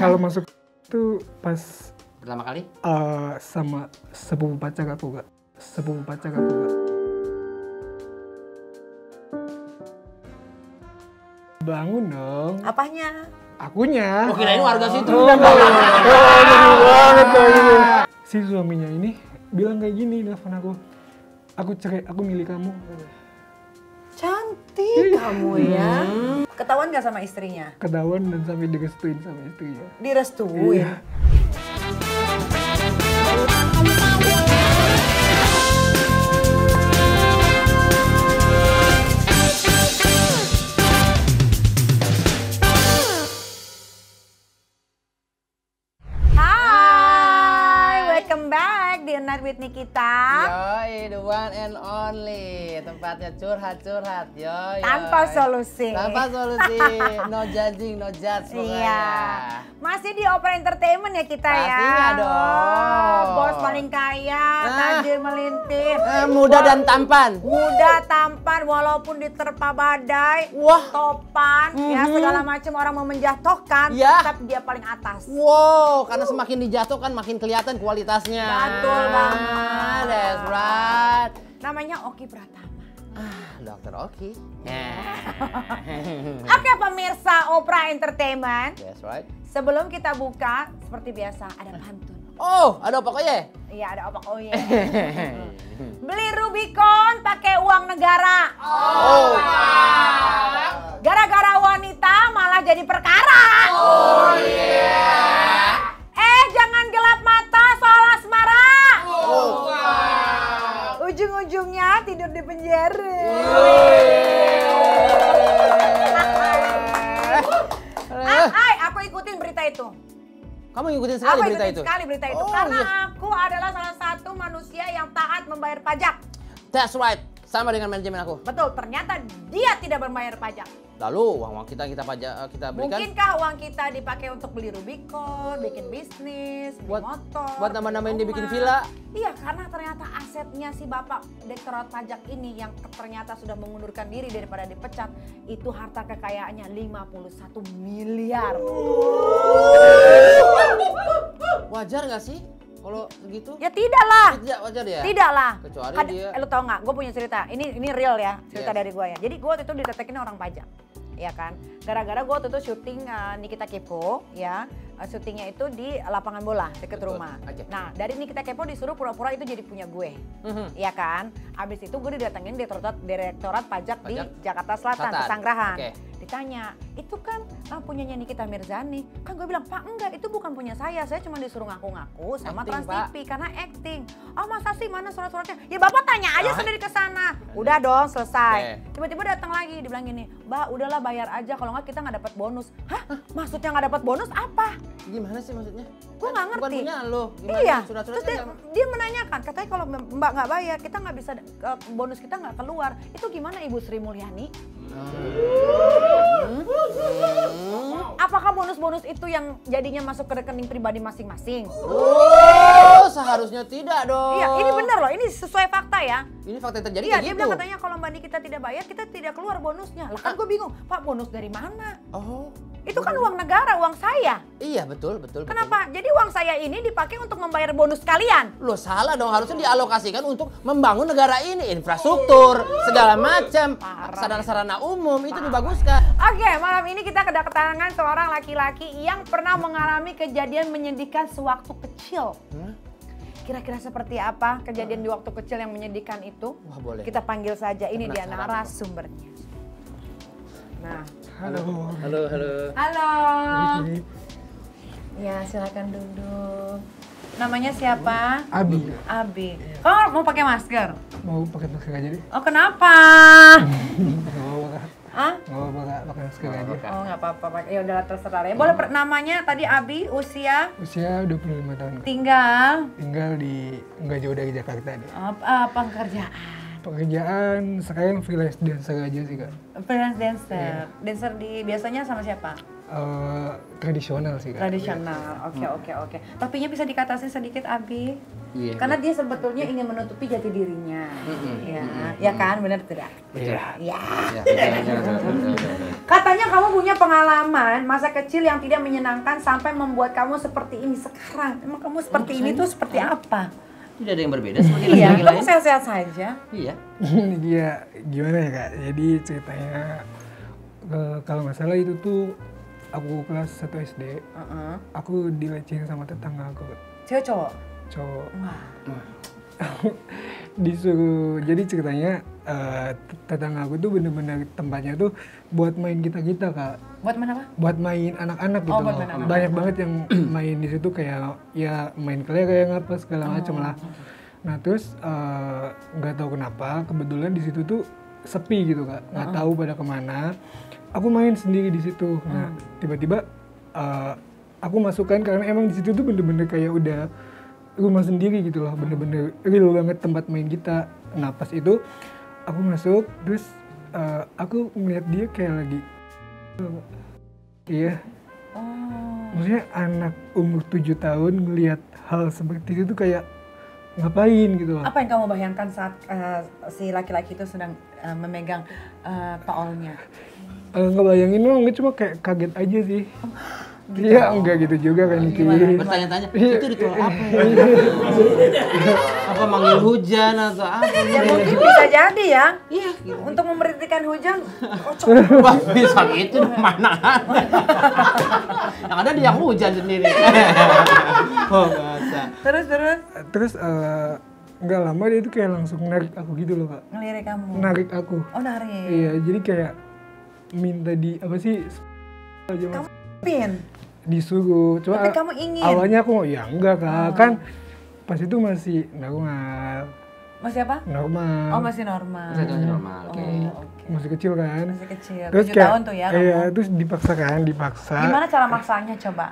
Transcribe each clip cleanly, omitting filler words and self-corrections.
Kalau masuk itu pas Pertama kali? sama sepupu pacar aku Kak. Sepupu pacar aku Kak. Bangun dong. Apanya? Akunya. Oh, kirain warga situ. Ngeri banget tuh ini. Si suaminya ini bilang kayak gini, nelfon aku. Aku cerai, aku milih kamu. Cantik kamu ya. Ketahuan gak sama istrinya? Ketahuan dan sampai direstuin sama istrinya. Direstuin? Iya. Hai, welcome back di Night with Nikita. Yoi, the one and only. Tempatnya curhat-curhat. Yoi. Tanpa solusi. Tanpa solusi. No judging, no judge pokoknya. Iya. Masih di Opera Entertainment ya kita ya. Pastinya dong. Bos paling kaya, tajir melintir. Muda dan tampan. Muda, tampan, walaupun diterpa badai, Wah. topan, ya segala macam orang mau menjatuhkan, Ya. tetap dia paling atas. Wow, karena semakin dijatuhkan makin kelihatan kualitasnya. Betul banget. That's right. Namanya Oki Pratama. Dokter Oki. Oke pemirsa Opera Entertainment, That's right. sebelum kita buka, seperti biasa ada pantun. Oh, ada apa kok ya? Iya ada opak oye. Beli Rubicon pakai uang negara. Oh. Gara-gara wanita malah jadi perkara. Oh yeah. Jangan gelap mata soal asmara. Oh. Ujung-ujungnya tidur di penjara. Aku ikutin berita itu. Kamu ngikutin sekali Aku berita ikutin itu? sekali berita itu. Oh, Karena iya. aku adalah salah satu manusia yang taat membayar pajak. That's right. Sama dengan manajemen aku. Betul, ternyata dia tidak berbayar pajak. Lalu uang kita berikan. Mungkinkah uang kita dipakai untuk beli Rubicon, bikin bisnis, beli motor, buat nama-namain dia bikin rumah? villa? Iya, karena ternyata asetnya si Bapak Direktorat Pajak ini yang ternyata sudah mengundurkan diri daripada dipecat, itu harta kekayaannya 51 miliar. Wajar nggak sih kalau begitu? Ya tidak lah. Tidak wajar ya? Tidak lah. Kecuali dia. Lo tau nggak? Gue punya cerita. Ini real ya, cerita Yes. dari gue ya. Jadi gue waktu itu didetekin orang pajak, ya kan? Gara-gara gue waktu itu syuting Nikita Kepo, ya. Syutingnya itu di lapangan bola deket Betul. rumah. Oke. Nah dari Nikita Kepo disuruh pura-pura itu jadi punya gue, ya kan? Abis itu gue didatengin Direktorat Pajak di Jakarta Selatan, Pesanggerahan. Oke. Ditanya, itu kan punyanya Nikita Mirzani. Kan gue bilang, Pak enggak, itu bukan punya saya cuma disuruh ngaku-ngaku sama Acting, Trans Pak. TV karena acting. Oh masa sih, mana surat-suratnya? Ya Bapak tanya aja sendiri ke sana. Udah dong, selesai. Oke. Tiba-tiba datang lagi, dibilang gini, Mbak udahlah bayar aja, kalau nggak kita nggak dapat bonus. Hah? Maksudnya nggak dapat bonus apa? Gimana sih maksudnya? Gue nggak Bukan ngerti. punya lo. Gimana Iya, surat-suratnya terus dia menanyakan, katanya kalau Mbak nggak bayar, kita nggak bisa, bonus kita nggak keluar. Itu gimana Ibu Sri Mulyani? Apakah bonus-bonus itu yang jadinya masuk ke rekening pribadi masing-masing? Oh, seharusnya tidak dong. Iya, ini benar loh, ini sesuai fakta ya. Ini fakta yang terjadi Iya, kayak dia gitu. bilang katanya kalau Mbak Nikita tidak bayar, kita tidak keluar bonusnya. Lah kan gue bingung, Pak bonus dari mana? Oh. Itu kan uang negara, uang saya. Iya, betul. Kenapa? Jadi uang saya ini dipakai untuk membayar bonus kalian. Lo salah dong, harusnya dialokasikan untuk membangun negara ini, infrastruktur, segala macam, sarana-sarana umum itu dibaguskan. Oke, malam ini kita kedatangan seorang laki-laki yang pernah mengalami kejadian menyedihkan sewaktu kecil. Kira-kira seperti apa kejadian di waktu kecil yang menyedihkan itu? Wah, boleh. Kita panggil saja, ini dia Penasaran. narasumbernya. Nah, Halo. Halo. halo. Ini Ya, silakan duduk. Namanya siapa? Abi. Abi. Kau mau pakai masker? Mau pakai masker aja deh. Oh, kenapa? Nggak apa-apa Kak. Hah? Nggak apa-apa Kak, pakai masker aja. Oh, nggak apa-apa. Ya udah terserah ya. Boleh namanya tadi Abi, usia, Usia 25 tahun Kak. tinggal Tinggal nggak jauh dari Jakarta deh. apa pekerjaan? Pekerjaan sekarang freelance dancer aja sih Kak. Freelance dancer. Dancer biasanya sama siapa? Tradisional sih Kak. Tradisional, oke. Tapinya bisa dikatasin sedikit Abi? Iya. Karena dia sebetulnya ingin menutupi jati dirinya. Ya kan, benar tidak? Iya. Ya. Katanya kamu punya pengalaman masa kecil yang tidak menyenangkan sampai membuat kamu seperti ini sekarang. Emang kamu seperti ini tuh seperti apa? Tidak ada yang berbeda seperti Iya, laki-laki kamu lain. sehat-sehat saja. Iya. Dia gimana ya Kak? Jadi ceritanya kalau nggak salah itu tuh aku kelas 1 SD, aku dilecehin sama tetangga aku, Cewek cowok? cowok. Wah. Disuruh, jadi ceritanya tetangga aku tuh bener-bener tempatnya tuh buat main kita Kak. Buat mana Pak? Buat main anak-anak gitu buat loh. main anak-anak. Banyak banget yang main di situ kayak ya main kelereng apa segala macam lah. Nah terus nggak tahu kenapa kebetulan di situ tuh sepi gitu Kak, nggak tahu pada kemana. Aku main sendiri di situ. Nah tiba-tiba aku masukkan karena emang di situ tuh bener-bener kayak udah rumah sendiri gitu loh, bener-bener real banget tempat main kita. Nah pas itu aku masuk terus aku ngeliat dia kayak lagi iya. Maksudnya anak umur 7 tahun ngelihat hal seperti itu tuh kayak ngapain gitu loh. Apa yang kamu bayangkan saat si laki-laki itu sedang memegang paolnya? Ngebayangin doang, cuma kayak kaget aja sih. Iya, enggak gitu juga kan Ki. Bertanya-tanya, itu ritual apa ya? Apa manggil hujan atau apa? Ya mungkin bisa jadi ya. Iya, gitu. Untuk memberhentikan hujan, kocok. Wah, bisa gitu mana? Yang ada dia yang hujan sendiri. Oh, biasa. Terus Nggak lama dia itu kayak langsung narik aku gitu loh Kak. ngelirik kamu. Narik aku. Oh, narik. Iya, jadi kayak minta di apa sih? Aja Mas. Kamu pin. Disuruh. Cuma Tapi kamu ingin. awalnya aku ya enggak Kak. Kan pas itu masih normal. Masih apa? Normal. Oh, masih normal. Masih normal, oke. Oke. Masih kecil kan. Masih kecil. Terus 7 kayak tahun tuh ya iya, kamu. terus dipaksa. Gimana cara maksanya coba?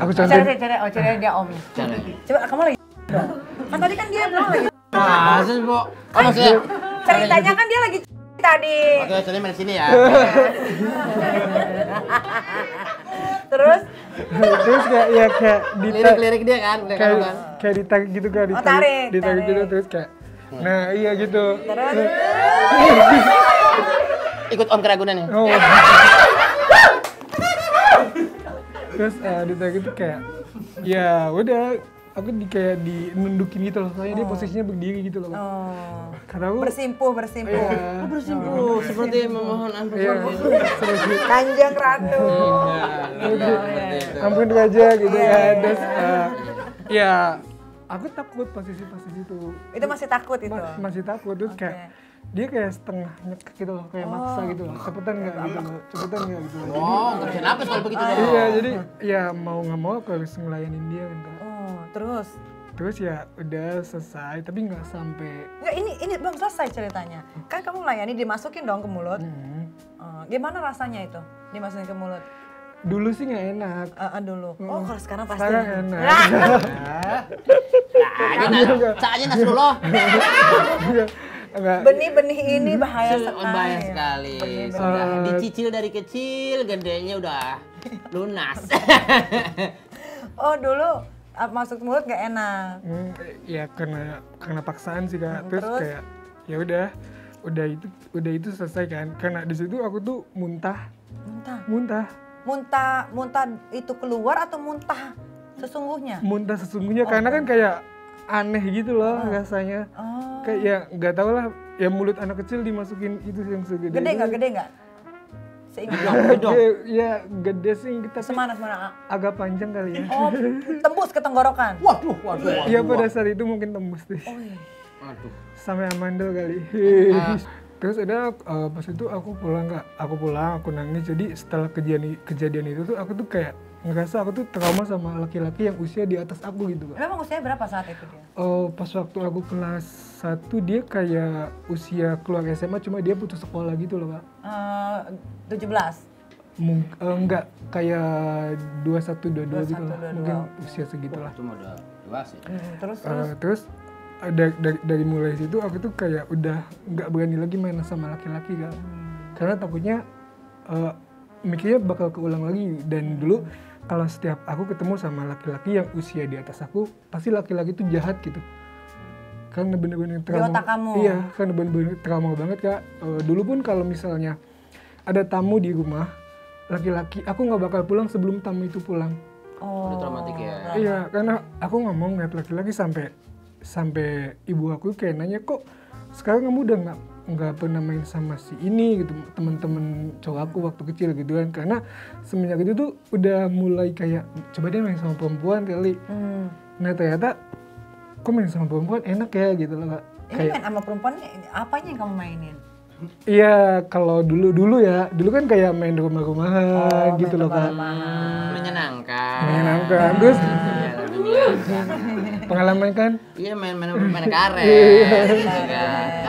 Aku Cari contohin. dia om. Cara. Coba kamu lagi dong. Kan tadi kan dia bilang lagi. Masa sih, Bu? Oh, maksudnya Ceritanya kan dia lagi tadi. Oke, ceritanya main sini ya. Terus Terus kayak ya kayak Lirik-lirik dia kan, udah kamu kan. kayak ditarik gitu kan, tarik. gitu terus kayak nah iya gitu. terus Ikut Om Keragunan ya? Oh. Terus ditarik itu kayak ya udah aku kayak dinundukin gitu loh, soalnya dia posisinya berdiri gitu loh. Karena aku bersimpuh. iya, Bersimpuh, seperti memohon ampun. iya, Kanjeng Ratu. ampun raja gitu ya. Terus ya aku takut posisi itu. Itu masih takut itu. Masih takut terus kayak dia kayak setengah nyekek gitu loh, kayak maksa gitu loh. Cepetan nggak gitu loh, gitu loh. Oh, nggak bisa napas kalau begitu dong. Iya, jadi ya mau nggak mau aku harus ngelayanin dia kan Kak. Terus Ya udah selesai, tapi nggak sampai. nggak, ini belum selesai ceritanya. Kan kamu melayani dimasukin dong ke mulut. Gimana rasanya itu dimasukin ke mulut? Dulu sih nggak enak. Dulu. Oh, kalau sekarang pasti. Sekarang enak. Saatnya Nasrullah. Enggak. Benih-benih ini bahaya sekali. Bahaya sekali. Sudah dicicil dari kecil, gedenya udah lunas. Oh, dulu masuk mulut nggak enak. Ya karena paksaan sih Kak. Terus Terus? kayak ya udah itu selesai kan. Karena di situ aku tuh muntah. Muntah itu keluar atau muntah sesungguhnya? Muntah sesungguhnya karena kan kayak aneh gitu loh rasanya. Kayak ya nggak tahu lah, ya mulut anak kecil dimasukin itu yang segede. Gede itu. nggak? Seingat Ya gede sih, tapi semana. agak panjang kali ya. Oh, tembus ke tenggorokan. Waduh. Iya pada saat itu mungkin tembus deh. Waduh. Sampai amandel kali. Terus udah pas itu aku pulang, aku nangis. Jadi setelah kejadian itu tuh aku tuh kayak ngerasa aku tuh trauma sama laki-laki yang usia di atas aku gitu Kak. Memang usianya berapa saat itu dia? Pas waktu aku kelas 1 dia kayak usia keluar SMA, cuma dia putus sekolah gitu loh Kak. 17. Enggak, kayak 21, 22 gitu lah. 22. Mungkin usia segitulah. Cuma udah dewasa. Terus dari mulai situ aku tuh kayak udah nggak berani lagi main sama laki-laki Kak. Karena takutnya mikirnya bakal keulang lagi. Dan dulu kalau setiap aku ketemu sama laki-laki yang usia di atas aku, pasti laki-laki itu jahat gitu. Karena bener-bener trauma. Di otak kamu? Iya, karena bener-bener trauma banget Kak. Dulu pun kalau misalnya ada tamu di rumah, laki-laki, aku nggak bakal pulang sebelum tamu itu pulang. Udah traumatik ya. Iya, karena aku ngomong ngeliat laki-laki sampai ibu aku kayak nanya, kok sekarang kamu udah nggak pernah main sama si ini gitu, teman-teman cowok aku waktu kecil gitu kan. Karena semenjak itu tuh udah mulai kayak coba deh main sama perempuan kali. Nah ternyata kok main sama perempuan enak ya gitu loh Kak. Ini main sama perempuan, apanya yang kamu mainin? Iya, kalau dulu kan kayak main rumah-rumahan gitu loh Kak. Menyenangkan. Terus pengalaman kan? Iya main karet.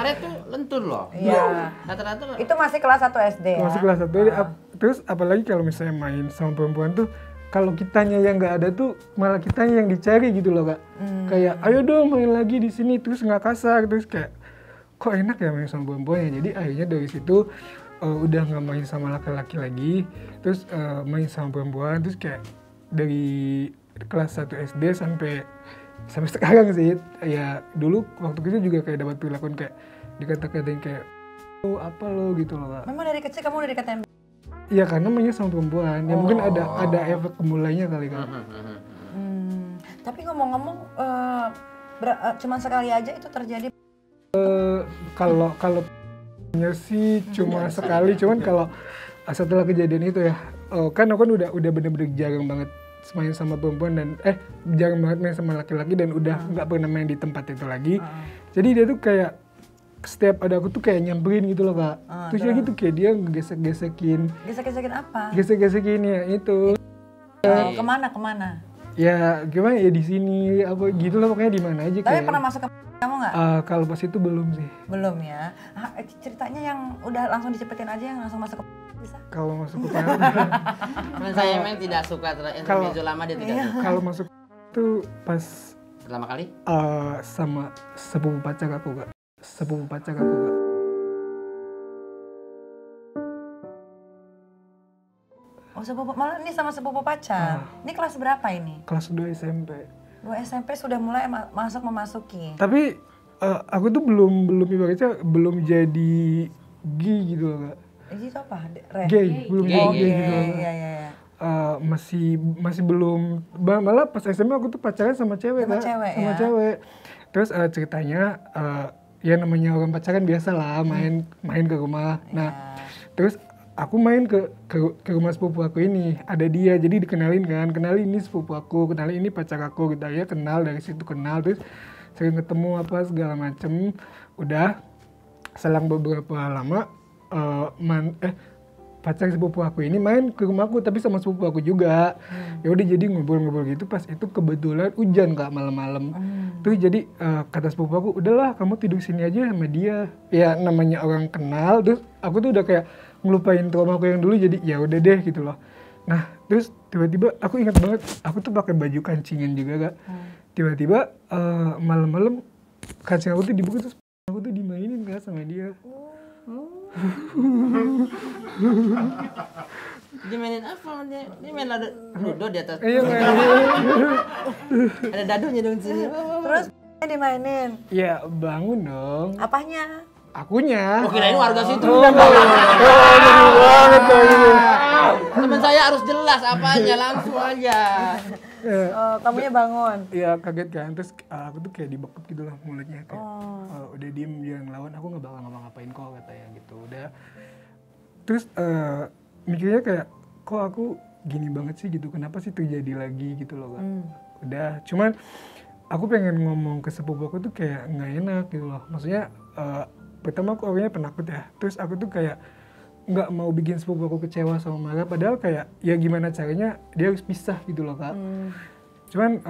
Karet tuh lentur loh. Iya. Rata-rata Itu masih kelas 1 SD ya? Masih kelas 1. Terus apalagi kalau misalnya main sama perempuan tuh, kalau kitanya yang nggak ada tuh malah kitanya yang dicari gitu loh Kak. Kayak ayo dong main lagi di sini, terus nggak kasar, terus kayak kok enak ya main sama perempuan ya. Jadi akhirnya dari situ udah nggak main sama laki-laki lagi, terus main sama perempuan, terus kayak dari kelas 1 SD sampai sekarang sih. Ya dulu waktu kecil juga kayak dapat perilaku kayak dikata-katain kayak lo apa lo gitu loh Kak. Memang dari kecil kamu udah dikatain? Iya karena mainnya sama perempuan, ya mungkin ada efek kemulainya kali Kak. Tapi ngomong-ngomong, cuma sekali aja itu terjadi? Kalau sih cuma sekali, cuman kalau setelah kejadian itu ya, kan aku kan udah bener-bener jarang banget main sama perempuan dan jarang banget main sama laki-laki dan udah nggak pernah main di tempat itu lagi. Jadi dia tuh kayak setiap ada aku tuh kayak nyamperin gitu loh Kak. Terus dia gitu kayak dia ngegesek-gesekin. Gesek-gesekin apa? Gesek-gesekin ya itu. Kemana? Ya gimana ya di sini apa gitu lah pokoknya di mana aja. Tapi kayak. pernah masuk ke kamu nggak? Kalau pas itu belum sih. Belum ya. Ceritanya yang udah langsung dicepetin aja, yang langsung masuk ke bisa? Kalau masuk ke panel. Teman saya memang tidak suka intermezzo lama, dia tidak suka. Kalau masuk itu pas Pertama kali? sama sepupu pacar aku Kak. Sepupu pacar aku Kak. Oh sepupu, malah ini sama sepupu pacar. Ini kelas berapa ini? Kelas 2 SMP. 2 SMP sudah mulai memasuki. Tapi aku tuh belum ibaratnya belum jadi gay gitu loh Kak. Itu apa? Gay, belum jadi gay gitu loh. Iya. Masih belum, malah pas SMP aku tuh pacaran sama cewek Sama Kak. cewek Sama ya? cewek. Terus ceritanya ya namanya orang pacaran biasa lah main ke rumah. Nah terus aku main ke rumah sepupu aku ini, ada dia, jadi dikenalin kan, kenalin ini sepupu aku, kenalin ini pacar aku gitu ya, kenal dari situ kenal, terus sering ketemu apa segala macem. Udah selang beberapa lama pacar sepupu aku ini main ke rumahku tapi sama sepupu aku juga. Ya udah jadi ngobrol-ngobrol gitu, pas itu kebetulan hujan Kak malam-malam. Terus jadi kata sepupu aku, udahlah kamu tidur sini aja sama dia. Ya namanya orang kenal, terus aku tuh udah kayak ngelupain trauma aku yang dulu, jadi ya udah deh gitu loh. Nah terus tiba-tiba aku ingat banget, aku tuh pakai baju kancingan juga Kak. Tiba-tiba malam-malam kancing aku tuh dibuka, terus aku tuh dimainin Kak sama dia. Dia mainin apa? Dia main ludo di atas. Iya main. Ada dadonya dong sini. Terus dimainin. Ya bangun dong. Apanya? Akunya. Oh kirain warga situ. Banget tuh ini. Temen saya harus jelas apanya, langsung aja. Oh, kamunya bangun. Iya kaget kan, terus aku tuh kayak dibekep gitu lah mulutnya kayak udah diem jangan ngelawan, aku nggak bakal ngapa-ngapain kok katanya gitu. Udah terus mikirnya kayak kok aku gini banget sih gitu, kenapa sih terjadi lagi gitu loh Kak. Udah cuman aku pengen ngomong ke sepupu aku tuh kayak nggak enak gitu loh, maksudnya pertama aku orangnya penakut ya, terus aku tuh kayak nggak mau bikin sepupu aku kecewa sama marah, padahal kayak ya gimana caranya dia harus pisah gitu loh Kak. Cuman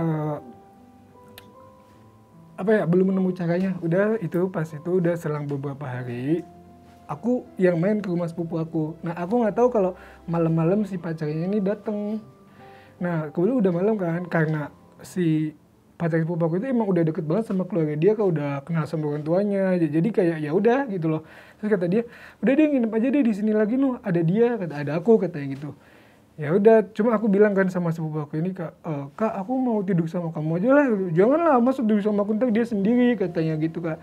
apa ya, belum nemu caranya. Udah itu pas itu udah selang beberapa hari aku yang main ke rumah sepupu aku. Nah aku nggak tahu kalau malam-malam si pacarnya ini dateng. Nah kebetulan udah malam kan, karena si pacar sepupu aku itu emang udah deket banget sama keluarga dia, kak udah kenal sama orang tuanya, jadi kayak ya udah gitu loh. Terus kata dia, udah dia nginep aja deh di sini lagi loh, ada dia, kata ada aku katanya gitu. Ya udah, cuma aku bilang kan sama sepupu aku ini, kak, kak aku mau tidur sama kamu aja lah, janganlah masuk tidur sama aku, ntar dia sendiri katanya gitu kak.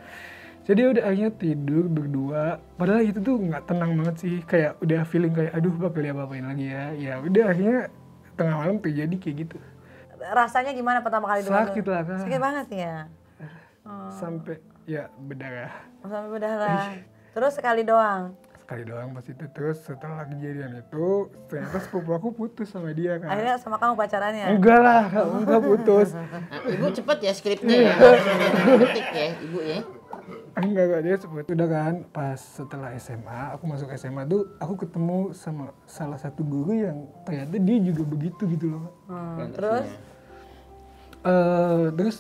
Jadi udah akhirnya tidur berdua, padahal itu tuh nggak tenang banget sih, kayak udah feeling kayak aduh bakal diapa-apain lagi ya. Ya udah akhirnya tengah malam terjadi kayak gitu. Rasanya gimana pertama kali dulu? Sakit lah kak. Sakit banget ya. Sampai ya berdarah. Sampai berdarah. Terus sekali doang. Sekali doang pas itu, terus setelah kejadian itu ternyata sepupu aku putus sama dia kak. Akhirnya sama kamu pacarannya? Enggak lah, enggak putus. Ibu cepet ya skripnya ya. Ketik ya ibu ya. Enggak, dia sebut udah kan. Pas setelah SMA, aku masuk SMA tuh aku ketemu sama salah satu guru yang ternyata dia juga begitu gitu loh. Terus? Terus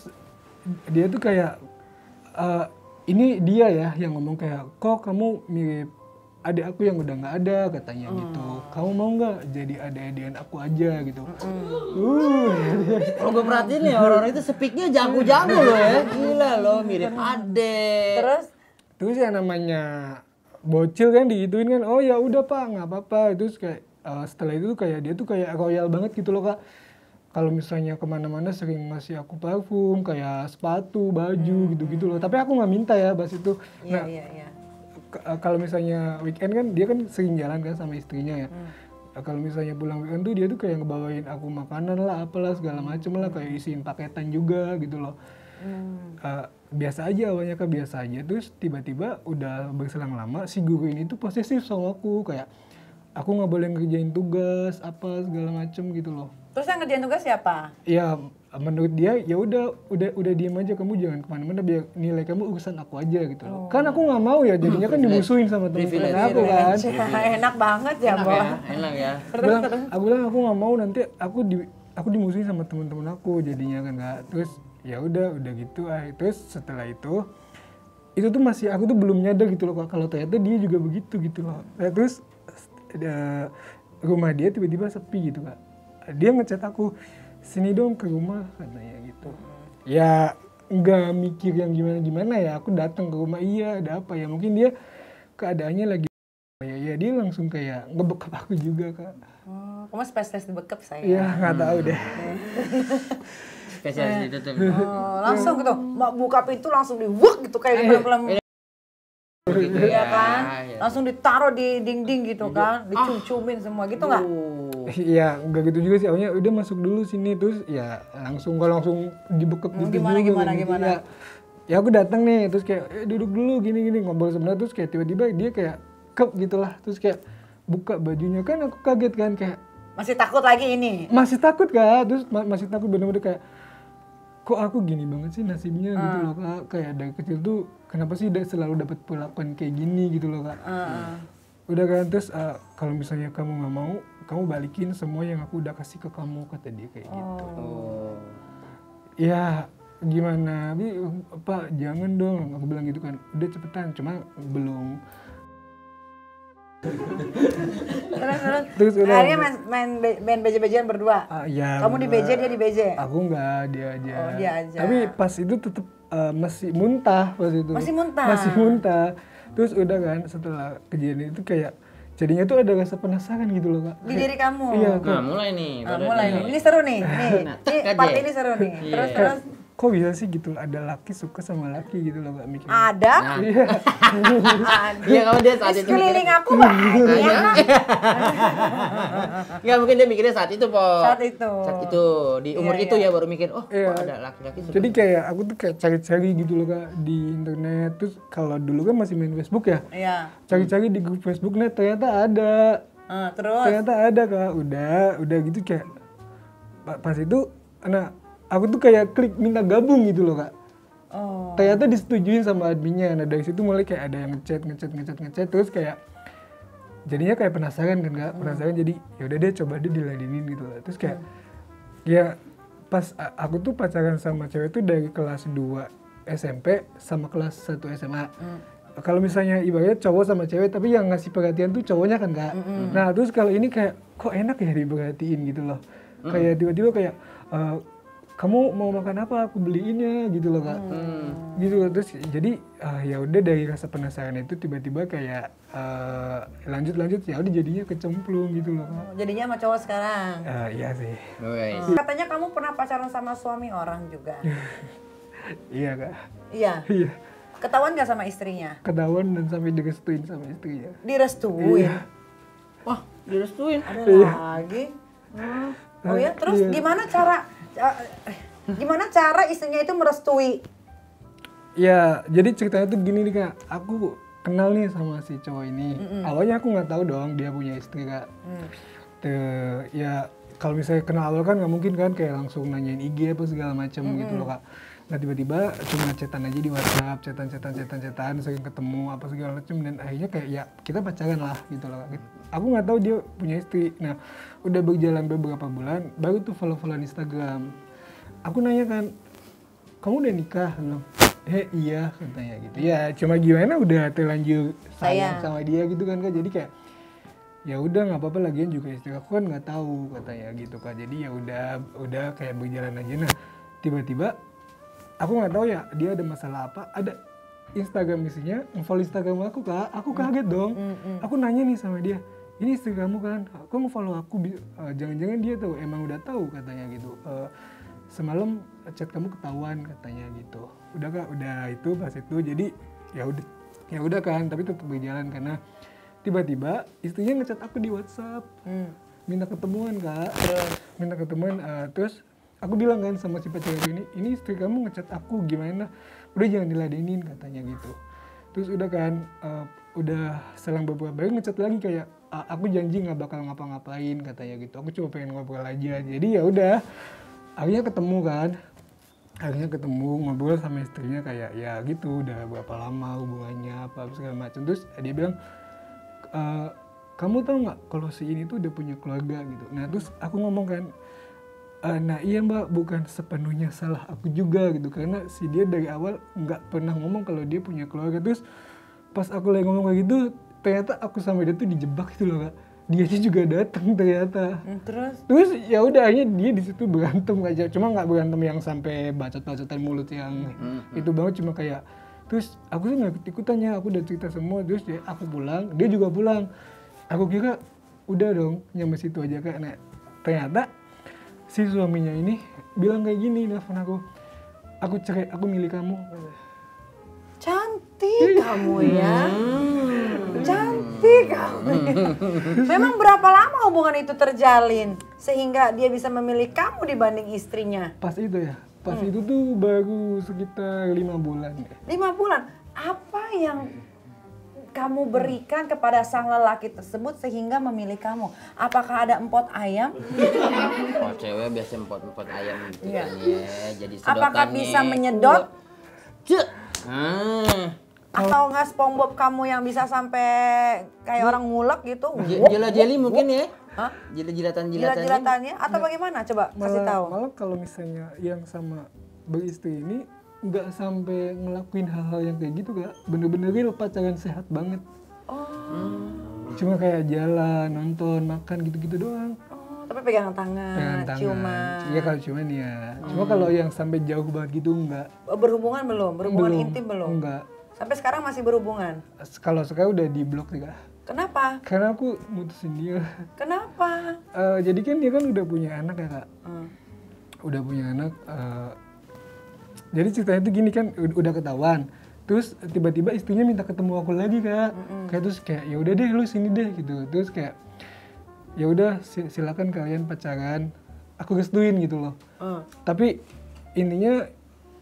dia tuh kayak ini dia ya yang ngomong kayak, kok kamu mirip adik aku yang udah nggak ada katanya gitu. Kamu mau nggak jadi adik-adikan aku aja gitu. Kalau gue perhatiin nih orang-orang itu speaknya jago-jago loh ya. Gila loh, mirip adek. Terus yang namanya bocil kan digituin kan, oh ya udah pak nggak apa-apa. Terus kayak setelah itu tuh kayak dia tuh kayak royal banget gitu loh kak. Kalau misalnya kemana-mana sering ngasih aku parfum, kayak sepatu, baju gitu-gitu loh. Tapi aku nggak minta ya pas itu. Nah, kalau misalnya weekend kan dia kan sering jalan kan sama istrinya ya. Kalau misalnya pulang weekend tuh dia tuh kayak ngebawain aku makanan lah, apalah segala macem lah, kayak isiin paketan juga gitu loh. Biasa aja awalnya kak, biasa aja. Terus tiba-tiba udah berselang lama si guru ini tuh posesif sama aku, kayak aku nggak boleh ngerjain tugas apa segala macem gitu loh. Terus yang ngerjain tugas siapa? Ya menurut dia ya udah diem aja, kamu jangan kemana-mana, biar nilai kamu urusan aku aja gitu loh. Kan aku nggak mau ya, jadinya kan dimusuhin sama temen-temen aku kan. Enak banget ya, Bo. Enak ya. Aku bilang aku nggak mau, nanti aku dimusuhin sama temen-temen aku jadinya kan nggak. Terus ya udah gitu. Terus setelah itu tuh masih aku tuh belum nyadar gitu loh kalau ternyata dia juga begitu gitu loh. Terus rumah dia tiba-tiba sepi gitu kak. Dia ngechat aku, sini dong ke rumah katanya gitu. Ya nggak mikir yang gimana ya, aku datang ke rumah, iya ada apa ya, mungkin dia keadaannya lagi ya dia langsung kayak ngebekap aku juga kak. Kamu spesialis dibekap saya? Iya nggak tahu deh. Spesialis itu tuh. Langsung gitu, buka pintu langsung diwuk gitu kayak di film-film. Iya kan, langsung ditaruh di dinding gitu kan, dicum-cumin semua gitu nggak? Iya, nggak gitu juga sih. Awalnya udah masuk dulu sini, terus ya langsung dibekep gitu. Gimana? Ya aku datang nih, terus kayak duduk dulu gini ngobrol sebentar, terus kayak tiba-tiba dia kayak kep gitulah, terus kayak buka bajunya kan aku kaget kan kayak. Masih takut lagi ini? Masih takut kak, terus masih takut bener-bener kayak kok aku gini banget sih nasibnya gitu loh kak, kayak dari kecil tuh kenapa sih selalu dapat perlakuan kayak gini gitu loh kak. Udah kan, terus kalau misalnya kamu nggak mau, kamu balikin semua yang aku udah kasih ke kamu, kata dia kayak gitu. Ya gimana, Pak jangan dong, aku bilang gitu kan, udah cepetan, cuma belum. Terus akhirnya main BJ-BJ-an berdua? Ya, kamu di BJ, dia di BJ? Aku enggak, dia aja. Oh, dia aja. Tapi pas itu tetep masih muntah pas itu. Masih muntah? Terus udah kan, setelah kejadian itu kayak jadinya tuh ada rasa penasaran gitu loh kak. Di diri kamu? Iya. Nah mulai nih. Ini seru nih. Part ini seru nih. Terus. Kok bisa sih gitu, ada laki suka sama laki gitu loh, gak mikir. Ada? Iya. Iya kalau dia saat itu sekeliling aku banyak. Enggak, mungkin dia mikirnya saat itu, Po. Saat itu. Di umur itu ya baru mikir, kok ada laki-laki suka. Jadi kayak aku tuh kayak cari-cari gitu loh kak di internet. Terus kalau dulu kan masih main Facebook ya. Iya. Cari-cari di grup Facebook net, ternyata ada. Terus? Ternyata ada kak, udah gitu kayak pas itu, aku tuh kayak klik minta gabung gitu loh kak. Ternyata disetujuin sama adminnya. Nah dari situ mulai kayak ada yang ngechat, terus kayak jadinya kayak penasaran kan kak, penasaran, jadi yaudah deh coba deh diladenin gitu lah. Terus kayak ya pas aku tuh pacaran sama cewek tuh dari kelas 2 SMP sama kelas 1 SMA. Kalau misalnya ibaratnya cowok sama cewek, tapi yang ngasih perhatian tuh cowoknya kan kak. Nah terus kalau ini kayak kok enak ya diperhatiin gitu loh. Kayak tiba-tiba kayak kamu mau makan apa, aku beliinnya gitu loh Kak. Gitu. Terus jadi ya udah dari rasa penasaran itu tiba-tiba kayak lanjut ya udah jadinya kecemplung gitu loh Kak. Jadinya sama cowok sekarang. Iya sih. Wes. Katanya kamu pernah pacaran sama suami orang juga. Iya Kak. Iya. Iya. Ketahuan gak sama istrinya? Ketahuan dan sampai direstuin sama istrinya. Direstuin? Iya. Wah, direstuin. Ada Iya. lagi? Oh ya, terus Iya. gimana cara istrinya itu merestui? Ya, jadi ceritanya tuh gini nih Kak. Aku kenal nih sama si cowok ini. Awalnya aku nggak tahu dong dia punya istri Kak. Ya kalau misalnya kenal awal kan nggak mungkin kan kayak langsung nanyain IG apa segala macam gitu loh Kak. Nah tiba-tiba cuma chatan aja di WhatsApp, chatan, sering ketemu apa segala macam dan akhirnya kayak ya kita pacaran lah gitu loh. Aku nggak tahu dia punya istri. Nah udah berjalan beberapa bulan, baru tuh follow-followan Instagram. Aku nanya kan, kamu udah nikah belum? Iya katanya gitu. Ya cuma gimana udah terlanjur sayang sama dia gitu kan Kak. Jadi kayak ya udah nggak apa-apa lagian juga istri aku kan nggak tahu katanya gitu Kak. Jadi ya udah kayak berjalan aja. Nah tiba-tiba aku nggak tahu ya dia ada masalah apa, ada Instagram isinya, follow Instagram aku Kak, aku kaget dong. Aku nanya nih sama dia, ini istri kamu kan, kamu follow aku, jangan-jangan dia tuh emang udah tahu katanya gitu. Semalam chat kamu ketahuan katanya gitu. Udah Kak, udah itu pas itu jadi ya udah kan, tapi tetap berjalan karena tiba-tiba istrinya ngechat aku di WhatsApp, minta ketemuan Kak, minta ketemuan terus. Aku bilang kan sama si pacar ini istri kamu ngechat aku gimana? Udah jangan diladenin katanya gitu. Terus udah kan, udah selang beberapa hari ngechat lagi kayak aku janji nggak bakal ngapa-ngapain katanya gitu. Aku cuma pengen ngobrol aja. Jadi ya udah, akhirnya ketemu ngobrol sama istrinya kayak ya gitu. Udah berapa lama hubungannya apa segala macam. Terus dia bilang, kamu tahu nggak kalau si ini tuh udah punya keluarga gitu. Nah terus aku ngomong kan. Nah iya Mbak, bukan sepenuhnya salah aku juga gitu karena si dia dari awal nggak pernah ngomong kalau dia punya keluarga. Terus pas aku lagi ngomong kayak gitu ternyata aku sama dia tuh dijebak gitu loh Kak. Dia juga datang ternyata. Terus ya udah akhirnya dia di situ berantem aja, cuma nggak berantem yang sampai bacot-bacotan mulut yang itu banget, cuma kayak terus aku tuh nggak ikut-ikutannya, aku udah cerita semua terus ya aku pulang, dia juga pulang. Aku kira udah dong nyampe situ aja Kak. Nah ternyata si suaminya ini bilang kayak gini, nelfon aku cerai, aku milih kamu. Cantik kamu ya. Cantik kamu. Memang berapa lama hubungan itu terjalin sehingga dia bisa memilih kamu dibanding istrinya? Pas itu ya, itu tuh baru sekitar 5 bulan. 5 bulan. Apa yang kamu berikan kepada sang lelaki tersebut sehingga memilih kamu? Apakah ada empot ayam? Oh cewek biasa empot ayam gitu Iya. kan ya. Jadi sedotannya. Apakah bisa menyedot? Cek. Atau nggak SpongeBob kamu yang bisa sampai kayak orang ngulek gitu? Jela-jeli mungkin ya? Hah? Jilat-jilatannya. Jilat-jilatannya atau bagaimana? Coba kasih tahu. Malah kalau misalnya yang sama beristri ini nggak sampai ngelakuin hal-hal yang kayak gitu Kak. Bener-bener real pacaran sehat banget. Cuma kayak jalan, nonton, makan gitu-gitu doang. Tapi pegangan tangan, ciuman. Iya kalau ciuman ya. Cuma kalau yang sampai jauh banget gitu enggak. Berhubungan belum? Berhubungan intim belum? Enggak. Sampai sekarang masih berhubungan? Kalau sekarang udah di blok sih Kak. Kenapa? Karena aku mutusin dia. Kenapa? Jadi kan dia kan udah punya anak ya Kak. Udah punya anak. Jadi ceritanya tuh gini kan udah ketahuan. Terus tiba-tiba istrinya minta ketemu aku lagi Kak. Kayak terus kayak ya udah deh lu sini deh gitu. Terus kayak ya udah silakan kalian pacaran. Aku restuin gitu loh. Tapi intinya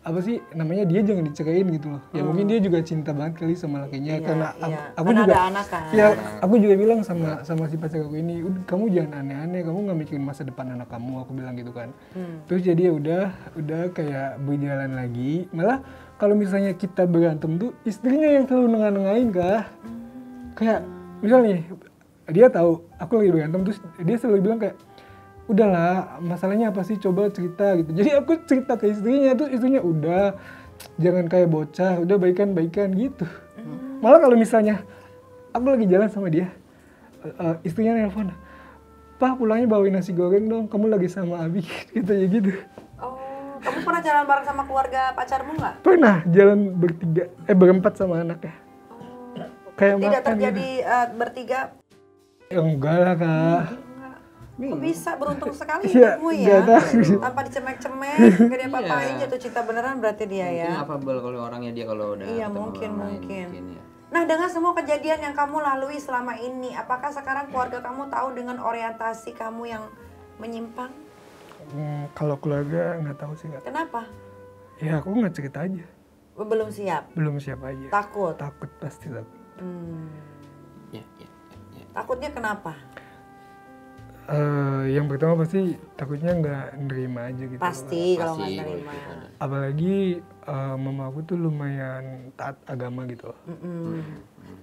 apa sih namanya dia jangan dicerain gitu loh. Ya mungkin dia juga cinta banget kali sama lakinya karena aku juga ada anak kan. Ya aku juga bilang sama si pacar aku ini, kamu jangan aneh-aneh, kamu nggak mikirin masa depan anak kamu, aku bilang gitu kan. Terus jadi ya udah kayak berjalan lagi. Malah kalau misalnya kita berantem tuh istrinya yang selalu nengah-nengahin Kak. Kayak misalnya dia tahu aku lagi berantem terus dia selalu bilang kayak udahlah, masalahnya apa sih, coba cerita gitu. Jadi aku cerita ke istrinya, terus istrinya udah jangan kayak bocah, udah baikan-baikan gitu. Malah kalau misalnya aku lagi jalan sama dia, istrinya nelpon, "Pak pulangnya bawain nasi goreng dong, kamu lagi sama Abi," gitu ya gitu. pernah jalan bareng sama keluarga pacarmu nggak? Pernah jalan berempat sama anaknya. Kayak Tidak makan terjadi bertiga? Ya, enggak lah kak. Kok bisa beruntung sekali Iya, hidupmu nggak ya? tahu. Tanpa dicemek-cemek, gak dia apa-apain, Iya. jatuh cinta beneran berarti dia ya. Mungkin affable kalau orangnya dia kalau udah Iya, ketemu mungkin, orang lain, mungkin. ya. Nah, dengan semua kejadian yang kamu lalui selama ini, apakah sekarang keluarga kamu tahu dengan orientasi kamu yang menyimpang? Kalau keluarga nggak tahu sih kak. Kenapa? Ya aku nggak cerita aja. Belum siap? Belum siap aja. Takut? Takut pasti takut. Ya. Takutnya kenapa? Yang pertama pasti takutnya nggak nerima aja gitu. Pasti kalau nggak Pasti, terima. Apalagi mama aku tuh lumayan taat agama gitu.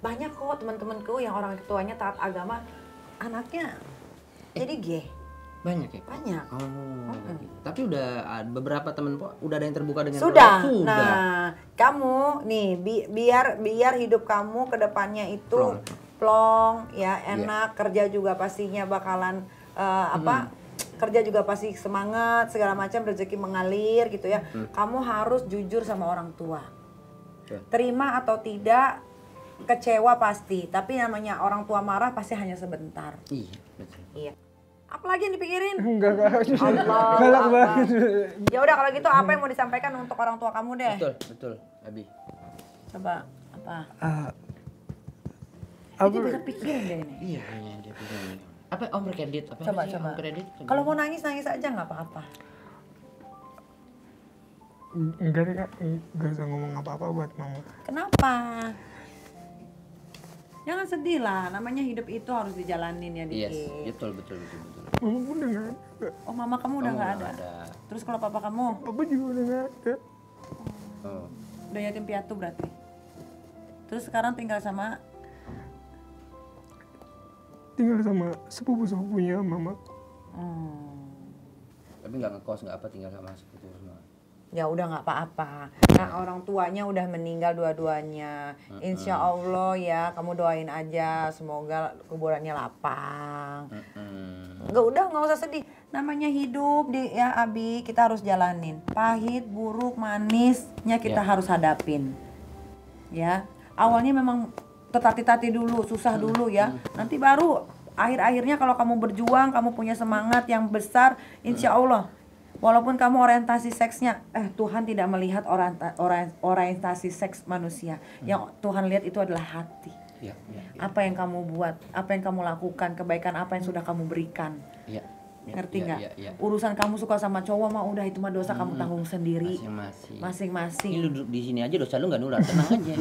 Banyak kok teman-temanku yang orang tuanya taat agama, anaknya jadi gay. Banyak ya? Banyak. Oh, gitu. Tapi udah beberapa temen po udah ada yang terbuka dengan Sudah. Sudah. Nah, kamu nih biar hidup kamu ke depannya itu plong ya, enak, kerja juga pastinya bakalan kerja juga pasti semangat, segala macam rezeki mengalir gitu ya. Kamu harus jujur sama orang tua. Terima atau tidak, kecewa pasti, tapi namanya orang tua marah pasti hanya sebentar. Iya, betul. Iya. Apalagi yang dipikirin? Enggak kak. Allah Galak Akbar. banget. Ya udah kalau gitu apa yang mau disampaikan untuk orang tua kamu deh? Betul, Abi. Coba apa? Apa? Dia bisa pikirin deh ini. Iya, dia bilang. Apa om kredit? Apa Coba sih, coba. om kredit? Kalau mau nangis aja nggak apa-apa. Enggak deh kak. Enggak usah ngomong apa-apa buat mama. Kenapa? Jangan sedih lah, namanya hidup itu harus dijalanin ya Iya, Diki. betul. Mama pun udah nggak ada. Oh mama kamu udah Kamu nggak nggak ada. ada. Terus kalau papa kamu Papa juga udah nggak ada. Oh. udah yatim piatu berarti. Terus sekarang tinggal sama sepupu-sepupunya mama. Tapi nggak ngekos, nggak apa, tinggal sama sepupu semua. ya udah nggak apa-apa. Nah orang tuanya udah meninggal dua-duanya. Insya Allah ya kamu doain aja semoga kuburannya lapang. Nggak usah sedih. Namanya hidup ya Abi, kita harus jalanin. Pahit, buruk, manisnya kita harus hadapin. Ya, awalnya memang tetati-tati dulu, susah dulu ya. Nanti baru akhir-akhirnya kalau kamu berjuang, kamu punya semangat yang besar, insya Allah. Walaupun kamu orientasi seksnya, Tuhan tidak melihat orientasi seks manusia. Yang Tuhan lihat itu adalah hati. Apa yang kamu buat, apa yang kamu lakukan, kebaikan apa yang sudah kamu berikan. Ngerti nggak? Urusan kamu suka sama cowok mah udah itu mah dosa kamu tanggung sendiri. Masing-masing. Ini lu duduk di sini aja dosa lu nggak nular, tenang aja.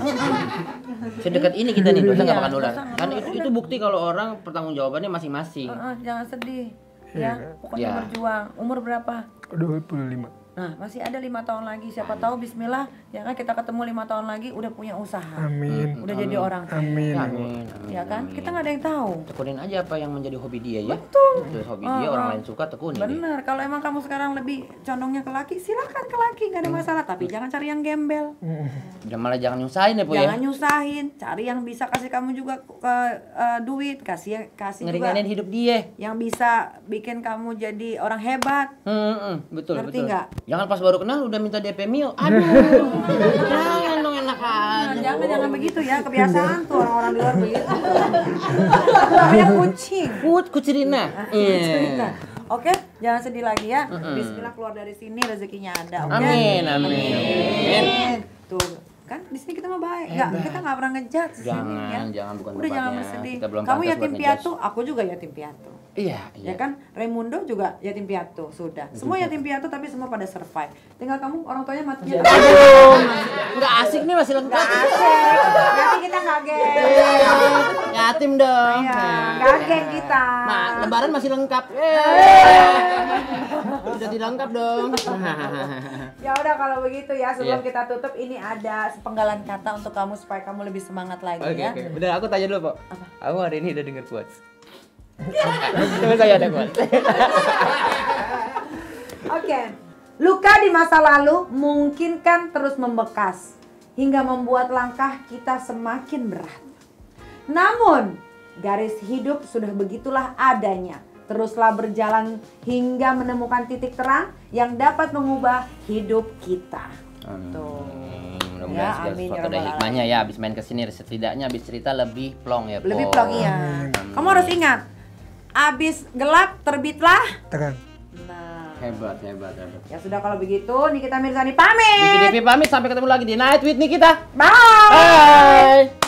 Sedekat ini kita nih dosa nggak bakal nular. Kan itu bukti kalau orang pertanggungjawabannya masing-masing. Jangan sedih. Ya, pokoknya berjuang. Umur berapa? 25. Nah, masih ada 5 tahun lagi. Siapa tahu bismillah, ya kan kita ketemu 5 tahun lagi udah punya usaha. Amin. Udah jadi orang kaya. Amin. Ya kan? Kita nggak ada yang tahu. Tekunin aja apa yang menjadi hobi dia ya. Betul. Hobi dia orang lain suka tekunin. Bener, kalau emang kamu sekarang lebih condongnya ke laki, silakan ke laki, nggak ada masalah. Tapi jangan cari yang gembel. Dan malah jangan nyusahin ya, Po ya. Jangan nyusahin, cari yang bisa kasih kamu juga duit, kasih Ngeringanin juga hidup dia. yang bisa bikin kamu jadi orang hebat. Betul. Ngerti nggak? Jangan pas baru kenal udah minta DP Mio. Aduh. Jangan dong, enak aja. Jangan begitu ya, kebiasaan tuh orang-orang di luar begitu. Kayak kucing. Kucirina. Cerita. Oke, jangan sedih lagi ya. Bismillah keluar dari sini rezekinya ada. Oke? Amin. Tuh, kan di sini kita mah baik. Kita nggak pernah ngejat di sini ya. Jangan bukan Udah jangan tempatnya. bersedih. Kita belum Kamu pantas yatim buat piatu, aku juga yatim piatu. Iya. Ya kan? Raimundo juga yatim piatu, sudah. Semua yatim piatu tapi semua pada survive. Tinggal kamu orang tuanya matinya. Nggak asik nih, masih lengkap. Berarti kita nggak geng. Yatim dong. Iya, nggak geng kita. Nah, lebaran masih lengkap. Udah dilengkap dong. Ya udah kalau begitu ya, sebelum kita tutup ini ada sepenggalan kata untuk kamu supaya kamu lebih semangat lagi ya. Bener, aku tanya dulu, Pak. Aku hari ini udah denger quotes. Coba saya ada quotes. Oke. Luka di masa lalu mungkin kan terus membekas hingga membuat langkah kita semakin berat. Namun, garis hidup sudah begitulah adanya. Teruslah berjalan hingga menemukan titik terang yang dapat mengubah hidup kita. Tuh. Mudah-mudahan Ya, segala amin, sesuatu ya ada Rabbal hikmahnya ya. Abis main kesini setidaknya abis cerita lebih plong ya. Lebih Po. plong iya. Kamu harus ingat, abis gelap terbitlah. Terang. Nah, Hebat. ya sudah kalau begitu Nikita Mirzani pamit. Diki Devi pamit, sampai ketemu lagi di Night with Nikita. Bye. Bye.